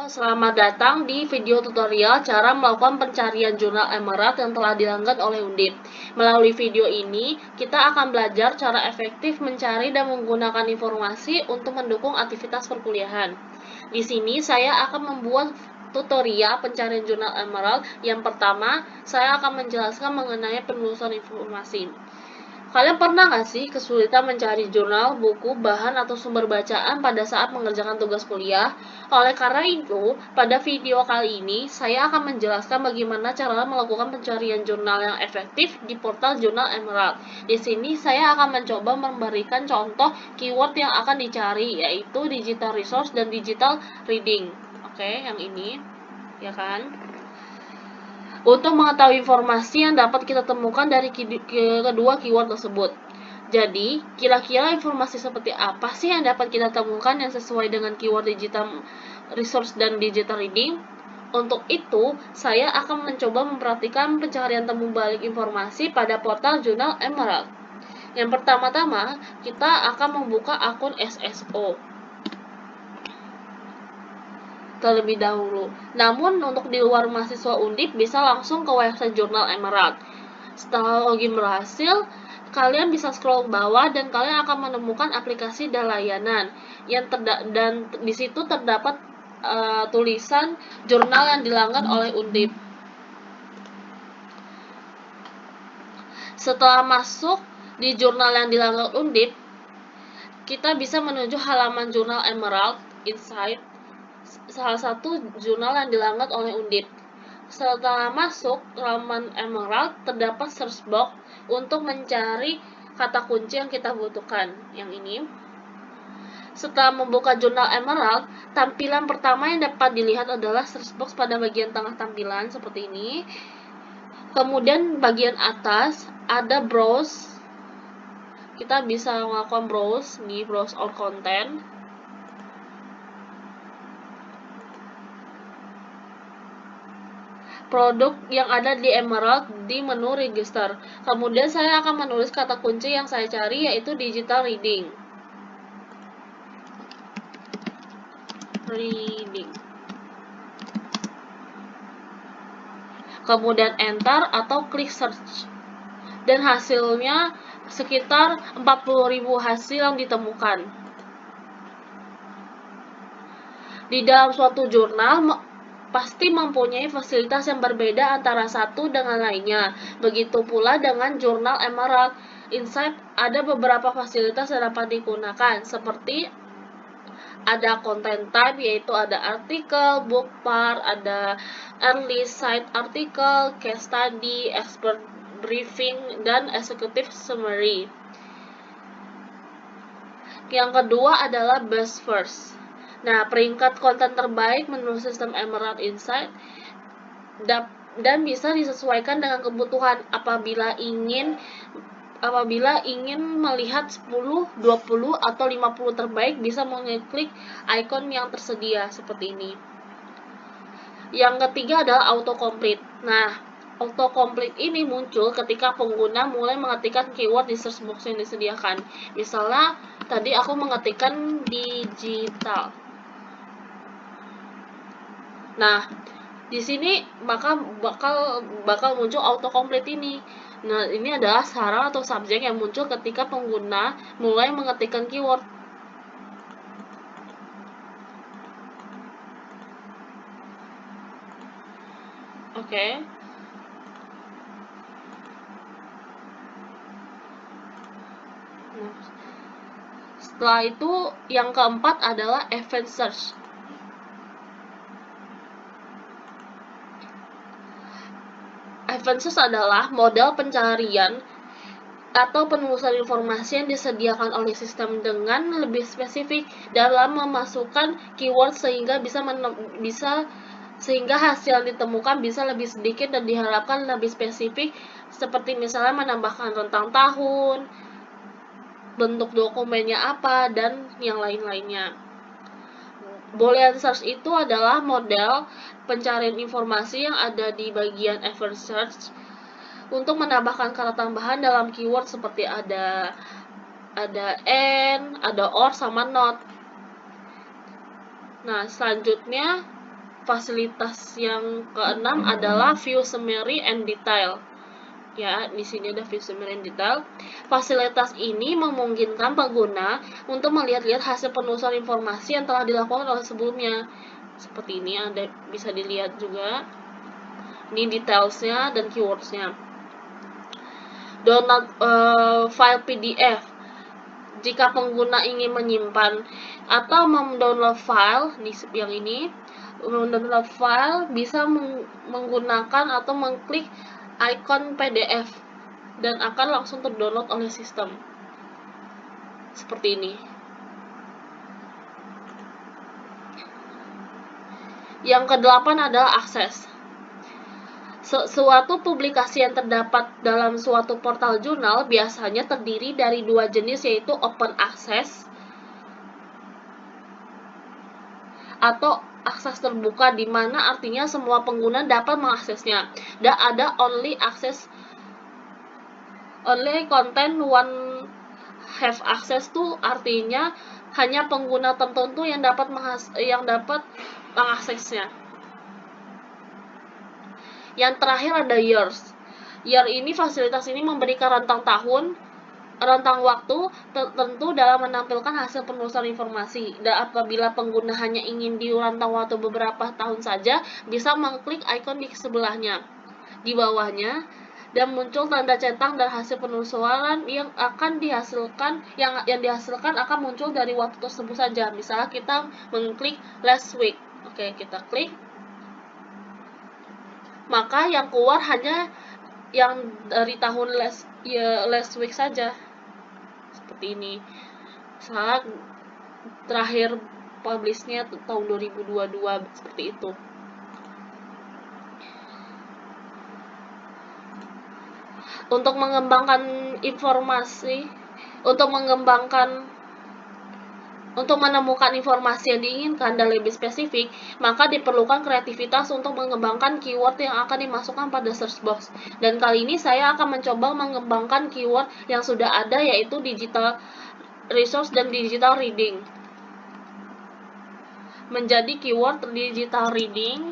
Selamat datang di video tutorial cara melakukan pencarian jurnal Emerald yang telah dilanggan oleh Undip. Melalui video ini, kita akan belajar cara efektif mencari dan menggunakan informasi untuk mendukung aktivitas perkuliahan. Di sini saya akan membuat tutorial pencarian jurnal Emerald. Yang pertama, saya akan menjelaskan mengenai penelusuran informasi. Kalian pernah nggak sih kesulitan mencari jurnal, buku, bahan, atau sumber bacaan pada saat mengerjakan tugas kuliah? Oleh karena itu, pada video kali ini, saya akan menjelaskan bagaimana cara melakukan pencarian jurnal yang efektif di portal Jurnal Emerald. Di sini, saya akan mencoba memberikan contoh keyword yang akan dicari, yaitu digital resource dan digital reading. Oke, yang ini, ya kan? Untuk mengetahui informasi yang dapat kita temukan dari kedua keyword tersebut. Jadi, kira-kira informasi seperti apa sih yang dapat kita temukan yang sesuai dengan keyword digital resource dan digital reading? Untuk itu, saya akan mencoba memperhatikan pencarian temu balik informasi pada portal Jurnal Emerald. Yang pertama-tama, kita akan membuka akun SSO terlebih dahulu. Namun untuk di luar mahasiswa Undip bisa langsung ke website Jurnal Emerald. Setelah login berhasil, kalian bisa scroll ke bawah dan kalian akan menemukan aplikasi dan layanan dan di situ terdapat tulisan jurnal yang dilanggan oleh Undip. Setelah masuk di jurnal yang dilanggan Undip, kita bisa menuju halaman Jurnal Emerald Insight, salah satu jurnal yang dilanggan oleh Undip. Setelah masuk halaman Emerald, terdapat search box untuk mencari kata kunci yang kita butuhkan. Yang ini. Setelah membuka jurnal Emerald, tampilan pertama yang dapat dilihat adalah search box pada bagian tengah tampilan seperti ini. Kemudian bagian atas ada browse. Kita bisa melakukan browse di browse all content. Produk yang ada di Emerald di menu register. Kemudian saya akan menulis kata kunci yang saya cari, yaitu digital reading. Kemudian enter atau klik search. Dan hasilnya sekitar 40.000 hasil yang ditemukan. Di dalam suatu jurnal pasti mempunyai fasilitas yang berbeda antara satu dengan lainnya. Begitu pula dengan jurnal Emerald Insight, ada beberapa fasilitas yang dapat digunakan, seperti ada content type, yaitu ada artikel, book part, ada early site artikel, case study, expert briefing, dan executive summary. Yang kedua adalah best first. Nah, peringkat konten terbaik menurut sistem Emerald Insight dan bisa disesuaikan dengan kebutuhan. Apabila ingin melihat 10, 20, atau 50 terbaik, bisa mengklik icon yang tersedia seperti ini. Yang ketiga adalah autocomplete. Nah, autocomplete ini muncul ketika pengguna mulai mengetikkan keyword di search box yang disediakan. Misalnya, tadi aku mengetikkan digital. Nah, di sini bakal muncul autocomplete ini. Nah, ini adalah sarang atau subjek yang muncul ketika pengguna mulai mengetikkan keyword. Oke. Nah, setelah itu yang keempat adalah event search. Event search adalah model pencarian atau penelusuran informasi yang disediakan oleh sistem dengan lebih spesifik dalam memasukkan keyword sehingga sehingga hasil yang ditemukan bisa lebih sedikit dan diharapkan lebih spesifik, seperti misalnya menambahkan rentang tahun, bentuk dokumennya apa, dan yang lain-lainnya. Boolean search itu adalah model pencarian informasi yang ada di bagian event search untuk menambahkan kata tambahan dalam keyword seperti ada and, ada or, sama not. Nah, selanjutnya fasilitas yang keenam adalah view summary and detail. Ya, di sini ada view summary and detail. Fasilitas ini memungkinkan pengguna untuk melihat-lihat hasil penelusuran informasi yang telah dilakukan oleh sebelumnya. Seperti ini, ada bisa dilihat juga. Ini detailsnya dan keywordsnya. Download file PDF. Jika pengguna ingin menyimpan atau mendownload file di yang ini, mendownload file bisa menggunakan atau mengklik icon PDF dan akan langsung terdownload oleh sistem. Seperti ini. Yang kedelapan adalah akses. Suatu publikasi yang terdapat dalam suatu portal jurnal biasanya terdiri dari dua jenis, yaitu open access atau akses terbuka, di mana artinya semua pengguna dapat mengaksesnya, dan ada only content one have access to, artinya hanya pengguna tertentu yang dapat mengaksesnya. Yang terakhir ada years. Year ini, fasilitas ini memberikan rentang waktu tertentu dalam menampilkan hasil penelusuran informasi, dan apabila pengguna hanya ingin di rentang waktu beberapa tahun saja, bisa mengklik ikon di sebelahnya, di bawahnya, dan muncul tanda centang dan hasil penelusuran yang dihasilkan akan muncul dari waktu tersebut saja. Misalnya kita mengklik last week. Oke, kita klik, maka yang keluar hanya yang dari tahun last week saja. Seperti ini. Saat terakhir publishnya tahun 2022, seperti itu. Untuk mengembangkan untuk menemukan informasi yang diinginkan dan lebih spesifik, maka diperlukan kreativitas untuk mengembangkan keyword yang akan dimasukkan pada search box. Dan kali ini saya akan mencoba mengembangkan keyword yang sudah ada, yaitu digital resource dan digital reading. Menjadi keyword digital reading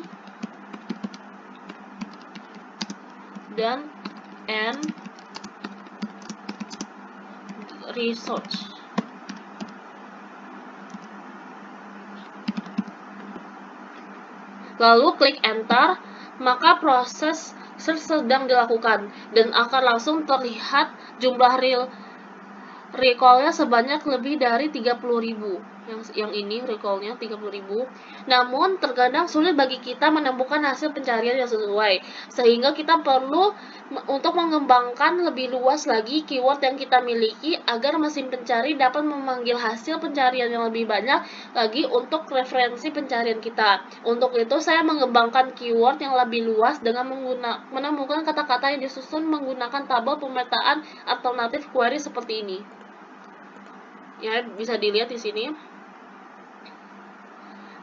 dan research. Lalu klik enter, maka proses search sedang dilakukan dan akan langsung terlihat jumlah recall-nya sebanyak lebih dari 30.000. Yang ini recall-nya 30.000. Namun terkadang sulit bagi kita menemukan hasil pencarian yang sesuai, sehingga kita perlu untuk mengembangkan lebih luas lagi keyword yang kita miliki agar mesin pencari dapat memanggil hasil pencarian yang lebih banyak lagi untuk referensi pencarian kita. Untuk itu saya mengembangkan keyword yang lebih luas dengan menemukan kata-kata yang disusun menggunakan tabel pemetaan alternatif query seperti ini. Ya, bisa dilihat di sini.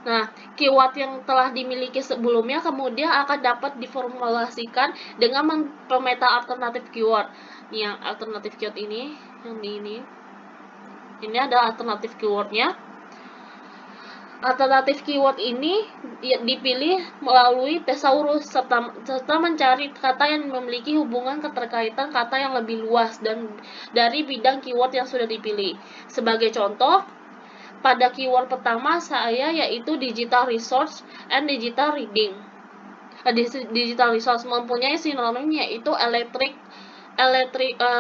Nah, keyword yang telah dimiliki sebelumnya kemudian akan dapat diformulasikan dengan pemeta alternatif keyword. Yang alternatif keyword ini, yang di ini. Ini ada alternatif keywordnya. Alternatif keyword ini dipilih melalui thesaurus serta mencari kata yang memiliki hubungan keterkaitan kata yang lebih luas dan dari bidang keyword yang sudah dipilih. Sebagai contoh, pada keyword pertama saya yaitu digital resource and digital reading. Digital resource mempunyai sinonim yaitu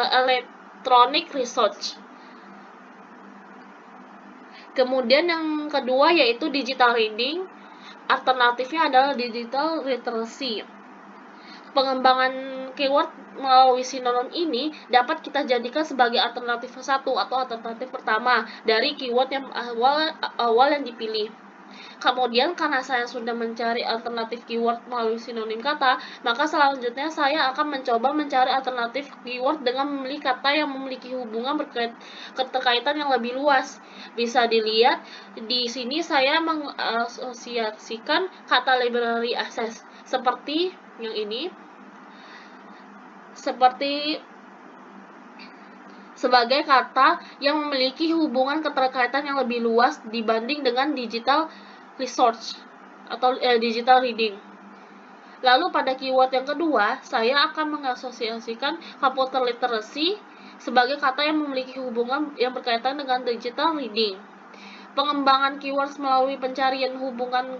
electronic research. Kemudian yang kedua yaitu digital reading, alternatifnya adalah digital literacy. Pengembangan keyword melalui sinonim ini dapat kita jadikan sebagai alternatif satu atau alternatif pertama dari keyword yang awal yang dipilih. Kemudian karena saya sudah mencari alternatif keyword melalui sinonim kata, maka selanjutnya saya akan mencoba mencari alternatif keyword dengan memilih kata yang memiliki hubungan keterkaitan yang lebih luas. Bisa dilihat di sini saya mengasosiasikan kata library access seperti yang ini, sebagai kata yang memiliki hubungan keterkaitan yang lebih luas dibanding dengan digital research atau digital reading. Lalu pada keyword yang kedua, saya akan mengasosiasikan computer literacy sebagai kata yang memiliki hubungan yang berkaitan dengan digital reading. Pengembangan keywords melalui pencarian hubungan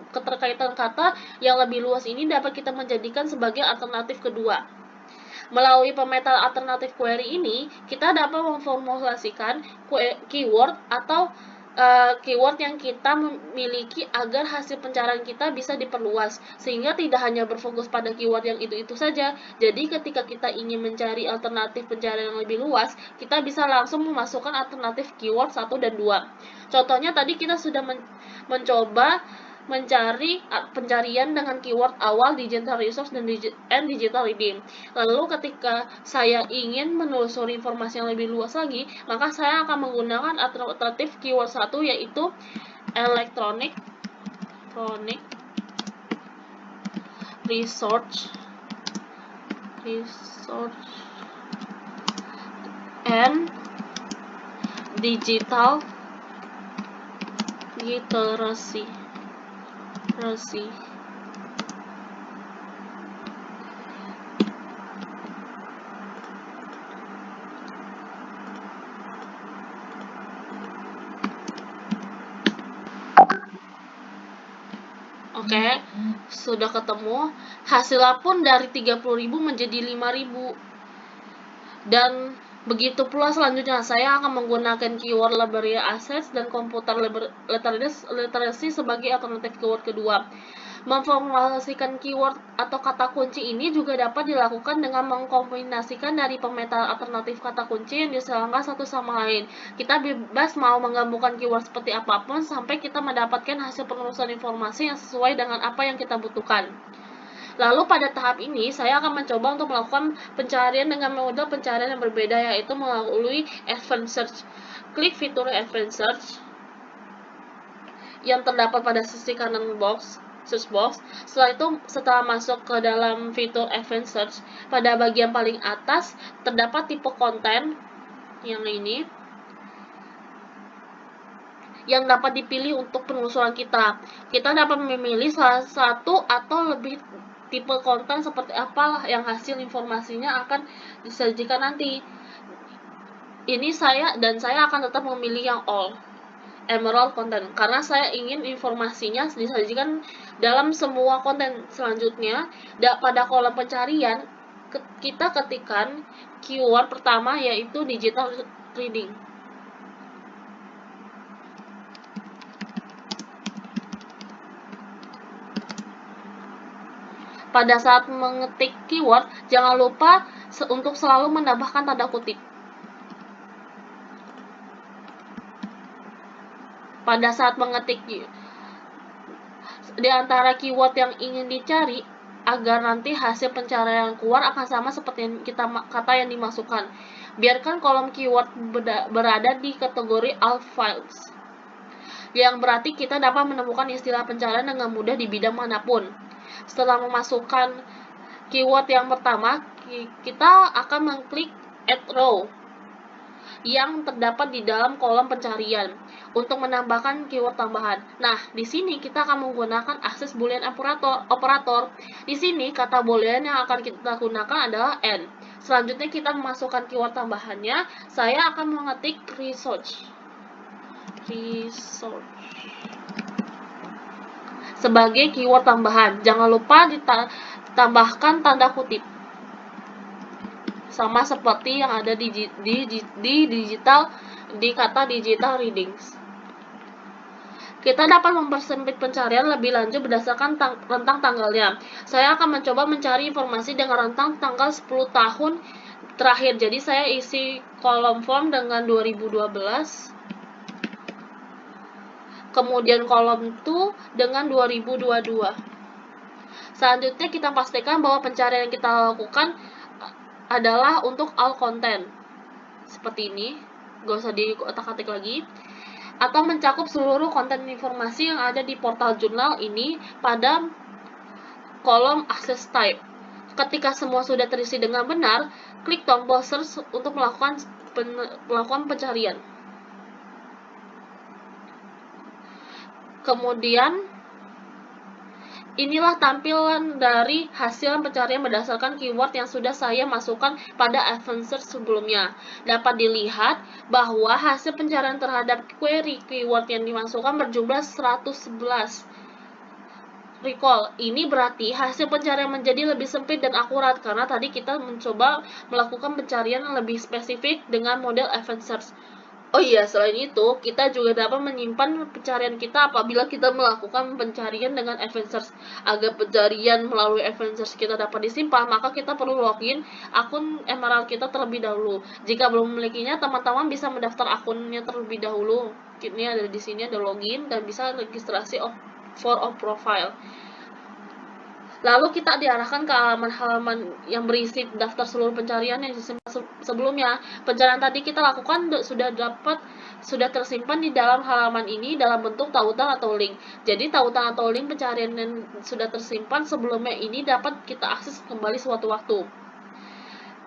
keterkaitan kata yang lebih luas ini dapat kita menjadikan sebagai alternatif kedua. Melalui pemetaan alternatif query ini, kita dapat memformulasikan keyword atau keyword yang kita miliki agar hasil pencarian kita bisa diperluas, sehingga tidak hanya berfokus pada keyword yang itu-itu saja. Jadi ketika kita ingin mencari alternatif pencarian yang lebih luas, kita bisa langsung memasukkan alternatif keyword 1 dan 2. Contohnya tadi kita sudah mencoba mencari pencarian dengan keyword awal digital resource dan digital reading. Lalu ketika saya ingin menelusuri informasi yang lebih luas lagi, maka saya akan menggunakan alternatif keyword 1, yaitu electronic research and digital literacy. Oke, sudah ketemu. Hasilnya pun dari 30.000 menjadi 5.000. Dan begitu pula selanjutnya, saya akan menggunakan keyword library assets dan computer literacy sebagai alternatif keyword kedua. Memformulasikan keyword atau kata kunci ini juga dapat dilakukan dengan mengkombinasikan dari pemetaan alternatif kata kunci yang diserangkan satu sama lain. Kita bebas mau menggabungkan keyword seperti apapun sampai kita mendapatkan hasil penelusuran informasi yang sesuai dengan apa yang kita butuhkan. Lalu pada tahap ini, saya akan mencoba untuk melakukan pencarian dengan model pencarian yang berbeda, yaitu melalui advanced search. Klik fitur advanced search yang terdapat pada sisi kanan search box. Setelah itu, setelah masuk ke dalam fitur advanced search, pada bagian paling atas terdapat tipe konten yang ini yang dapat dipilih untuk penelusuran kita. Kita dapat memilih salah satu atau lebih tipe konten seperti apa yang hasil informasinya akan disajikan nanti. Ini saya akan tetap memilih yang all emerald content karena saya ingin informasinya disajikan dalam semua konten selanjutnya. Pada kolom pencarian kita ketikkan keyword pertama, yaitu digital reading. Pada saat mengetik keyword, jangan lupa untuk selalu menambahkan tanda kutip. Pada saat mengetik di antara keyword yang ingin dicari, agar nanti hasil pencarian yang keluar akan sama seperti kata yang dimasukkan. Biarkan kolom keyword berada di kategori alt fields, yang berarti kita dapat menemukan istilah pencarian dengan mudah di bidang manapun. Setelah memasukkan keyword yang pertama, kita akan mengklik add row yang terdapat di dalam kolom pencarian untuk menambahkan keyword tambahan. Nah, di sini kita akan menggunakan akses boolean operator. Di sini kata boolean yang akan kita gunakan adalah n. Selanjutnya kita memasukkan keyword tambahannya. Saya akan mengetik research sebagai keyword tambahan. Jangan lupa ditambahkan tanda kutip, sama seperti yang ada di kata digital readings. Kita dapat mempersempit pencarian lebih lanjut berdasarkan rentang tanggalnya. Saya akan mencoba mencari informasi dengan rentang tanggal 10 tahun terakhir. Jadi saya isi kolom form dengan 2012. Kemudian kolom 2 dengan 2022. Selanjutnya kita pastikan bahwa pencarian yang kita lakukan adalah untuk all content. Seperti ini, gak usah diotak-atik lagi. Atau mencakup seluruh konten informasi yang ada di portal jurnal ini pada kolom access type. Ketika semua sudah terisi dengan benar, klik tombol search untuk melakukan pencarian. Kemudian inilah tampilan dari hasil pencarian berdasarkan keyword yang sudah saya masukkan pada advanced search sebelumnya. Dapat dilihat bahwa hasil pencarian terhadap query keyword yang dimasukkan berjumlah 111. Recall, ini berarti hasil pencarian menjadi lebih sempit dan akurat karena tadi kita mencoba melakukan pencarian yang lebih spesifik dengan model advanced search. Oh iya, selain itu, kita juga dapat menyimpan pencarian kita apabila kita melakukan pencarian dengan advanced search. Agar pencarian melalui advanced search kita dapat disimpan, maka kita perlu login akun Emerald kita terlebih dahulu. Jika belum memilikinya, teman-teman bisa mendaftar akunnya terlebih dahulu. Ini ada di sini ada login dan bisa registrasi for a profile. Lalu kita diarahkan ke halaman-halaman yang berisi daftar seluruh pencarian yang disimpan sebelumnya. Pencarian tadi kita lakukan sudah tersimpan di dalam halaman ini dalam bentuk tautan atau link. Jadi tautan atau link pencarian yang sudah tersimpan sebelumnya ini dapat kita akses kembali suatu waktu.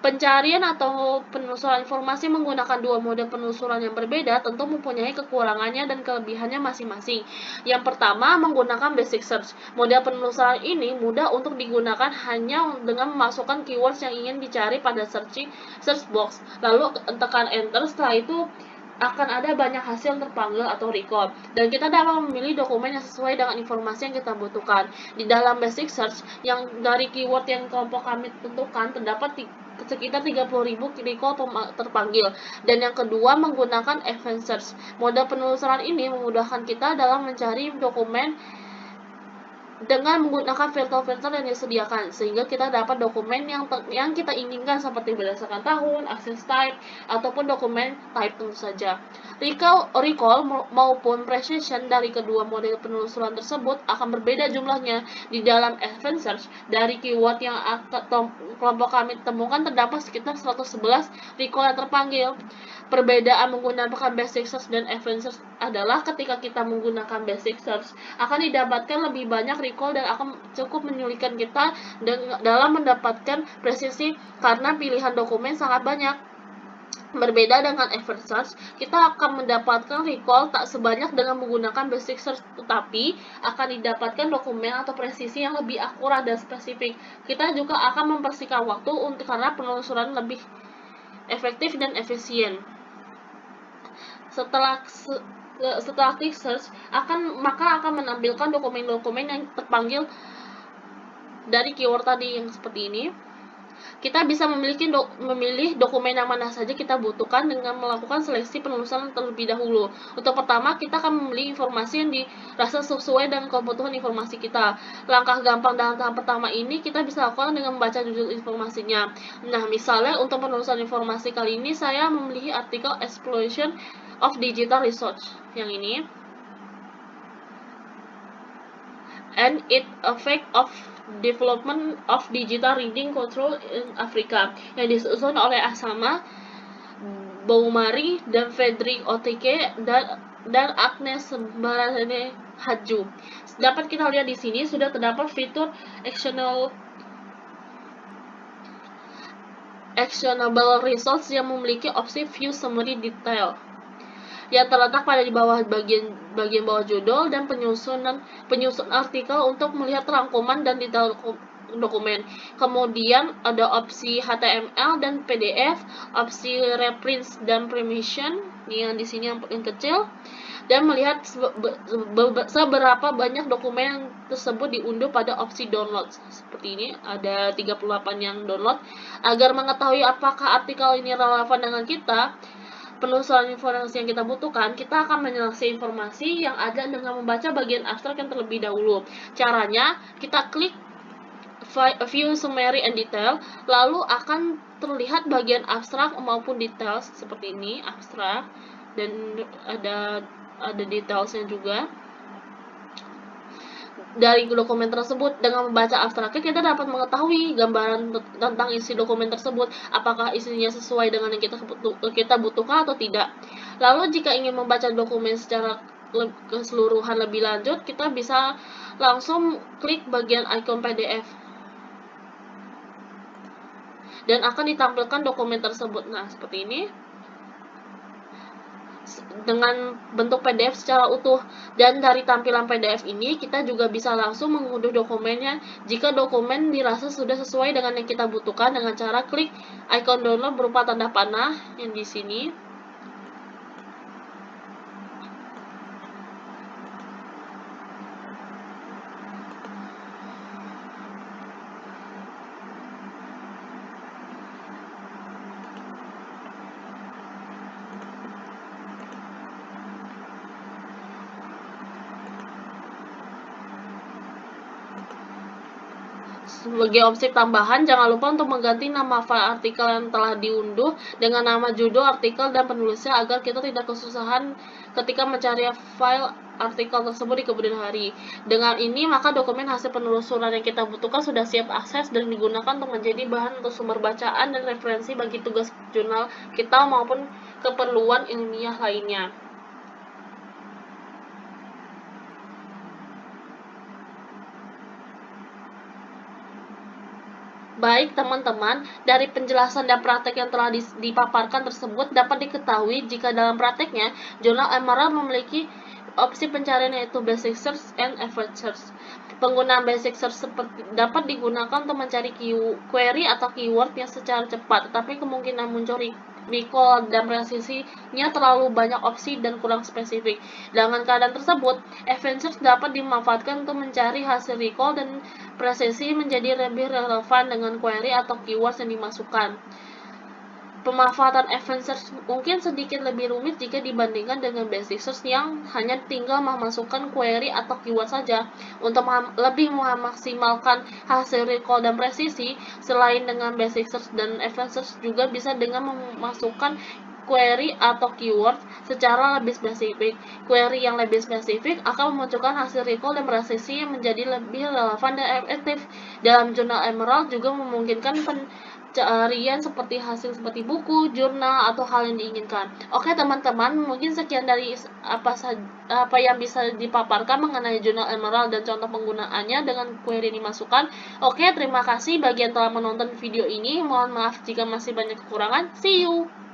Pencarian atau penelusuran informasi menggunakan dua mode penelusuran yang berbeda tentu mempunyai kekurangannya dan kelebihannya masing-masing. Yang pertama, menggunakan basic search. Mode penelusuran ini mudah untuk digunakan hanya dengan memasukkan keywords yang ingin dicari pada search box. Lalu tekan enter, setelah itu akan ada banyak hasil terpanggil atau recall, dan kita dapat memilih dokumen yang sesuai dengan informasi yang kita butuhkan. Di dalam basic search, yang dari keyword yang kelompok kami tentukan terdapat sekitar 30.000 recall terpanggil, dan yang kedua menggunakan advanced search. Mode penelusuran ini memudahkan kita dalam mencari dokumen dengan menggunakan filter-filter yang disediakan, sehingga kita dapat dokumen yang kita inginkan seperti berdasarkan tahun, access type, ataupun dokumen type tentu saja. Recall maupun precision dari kedua model penelusuran tersebut akan berbeda jumlahnya. Di dalam advanced search, dari keyword yang kelompok kami temukan terdapat sekitar 111 recall yang terpanggil. Perbedaan menggunakan basic search dan advanced search adalah ketika kita menggunakan basic search akan didapatkan lebih banyak recall dan akan cukup menyulitkan kita dalam mendapatkan presisi karena pilihan dokumen sangat banyak. Berbeda dengan advanced search, kita akan mendapatkan recall tak sebanyak dengan menggunakan basic search, tetapi akan didapatkan dokumen atau presisi yang lebih akurat dan spesifik. Kita juga akan mempersingkat waktu karena penelusuran lebih efektif dan efisien. Setelah klik search, maka akan menampilkan dokumen-dokumen yang terpanggil dari keyword tadi yang seperti ini. Kita bisa memilih dokumen yang mana saja kita butuhkan dengan melakukan seleksi penelusuran terlebih dahulu. Untuk pertama, kita akan memilih informasi yang dirasa sesuai dengan kebutuhan informasi kita. Langkah gampang dalam tahap pertama ini kita bisa lakukan dengan membaca judul informasinya. Nah, misalnya untuk penelusuran informasi kali ini saya memilih artikel Exploitation of Digital Research yang ini, and its effect of development of digital reading control in Africa, yang disusun oleh Asama Boumari dan Frederick Oteke dan Agnes Barazene Hadju. Dapat kita lihat di sini sudah terdapat fitur actionable results yang memiliki opsi view summary detail yang terletak pada di bawah bagian bawah judul dan penyusun artikel untuk melihat rangkuman dan detail dokumen. Kemudian ada opsi HTML dan PDF, opsi reprint dan permission yang di sini yang kecil, dan melihat seberapa banyak dokumen tersebut diunduh pada opsi download. Seperti ini ada 38 yang download. Agar mengetahui apakah artikel ini relevan dengan kita, penelusuran informasi yang kita butuhkan, kita akan menyeleksi informasi yang ada dengan membaca bagian abstrak yang terlebih dahulu. Caranya, kita klik View Summary and Detail, lalu akan terlihat bagian abstrak maupun details seperti ini, abstrak, dan ada detailsnya juga. Dari dokumen tersebut, dengan membaca abstraknya kita dapat mengetahui gambaran tentang isi dokumen tersebut, apakah isinya sesuai dengan yang kita butuhkan atau tidak. Lalu jika ingin membaca dokumen secara keseluruhan lebih lanjut, kita bisa langsung klik bagian icon PDF dan akan ditampilkan dokumen tersebut. Nah, seperti ini. dengan bentuk PDF secara utuh. Dan dari tampilan PDF ini kita juga bisa langsung mengunduh dokumennya jika dokumen dirasa sudah sesuai dengan yang kita butuhkan dengan cara klik icon download berupa tanda panah yang di sini. Sebagai opsi tambahan, jangan lupa untuk mengganti nama file artikel yang telah diunduh dengan nama judul artikel dan penulisnya agar kita tidak kesusahan ketika mencari file artikel tersebut di kemudian hari. Dengan ini, maka dokumen hasil penelusuran yang kita butuhkan sudah siap akses dan digunakan untuk menjadi bahan untuk sumber bacaan dan referensi bagi tugas jurnal kita maupun keperluan ilmiah lainnya. Baik teman-teman, dari penjelasan dan praktek yang telah dipaparkan tersebut dapat diketahui jika dalam prakteknya, jurnal Emerald memiliki opsi pencarian yaitu Basic Search and Advanced Search. Penggunaan Basic Search dapat digunakan untuk mencari query atau keyword yang secara cepat, tetapi kemungkinan muncul recall dan presisinya terlalu banyak opsi dan kurang spesifik. Dengan keadaan tersebut, Advanced Search dapat dimanfaatkan untuk mencari hasil recall dan presisi menjadi lebih relevan dengan query atau keywords yang dimasukkan. Pemanfaatan Advanced Search mungkin sedikit lebih rumit jika dibandingkan dengan Basic Search yang hanya tinggal memasukkan query atau keyword saja. Untuk lebih memaksimalkan hasil recall dan presisi, selain dengan Basic Search dan Advanced Search juga bisa dengan memasukkan query atau keyword secara lebih spesifik. Query yang lebih spesifik akan memunculkan hasil recall dan presisi yang menjadi lebih relevan dan efektif. Dalam jurnal Emerald juga memungkinkan pencarian seperti hasil seperti buku, jurnal, atau hal yang diinginkan. Oke teman-teman, mungkin sekian dari apa yang bisa dipaparkan mengenai jurnal Emerald dan contoh penggunaannya dengan query dimasukkan. Oke, terima kasih bagi yang telah menonton video ini. Mohon maaf jika masih banyak kekurangan. See you!